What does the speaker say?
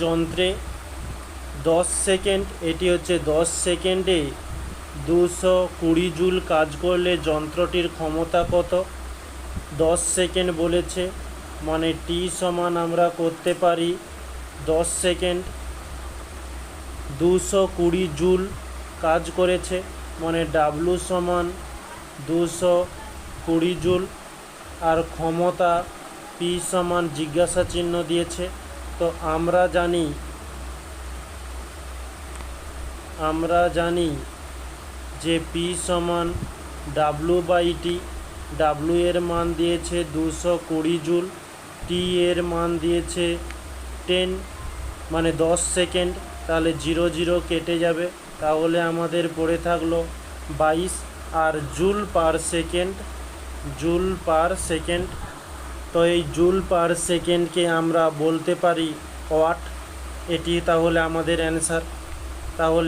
যন্ত্রে 10 সেকেন্ড, এটি হচ্ছে 10 সেকেন্ডে 220 জুল কাজ করলে যন্ত্রটির ক্ষমতা কত? 10 সেকেন্ড বলেছে, মানে টি সমান আমরা করতে পারি 10 সেকেন্ড 220 জুল কাজ করেছে, মানে ডাব্লু সমান 220 জুল। আর ক্ষমতা পি সমান জিজ্ঞাসা চিহ্ন দিয়েছে। তো আমরা জানি যে পি সমান ডাব্লু বাই টি। ডাব্লু এর মান দিয়েছে 220 জুল, টি এর মান দিয়েছে 10, মানে 10 সেকেন্ড। তাহলে 0 0 কেটে যাবে, তাহলে আমাদের পড়ে থাকলো 22 আর জুল পার সেকেন্ড। তো এই জুল পার সেকেন্ডকে আমরা বলতে পারি ওয়াট। এটি তাহলে আমাদের অ্যান্সার। তাহলে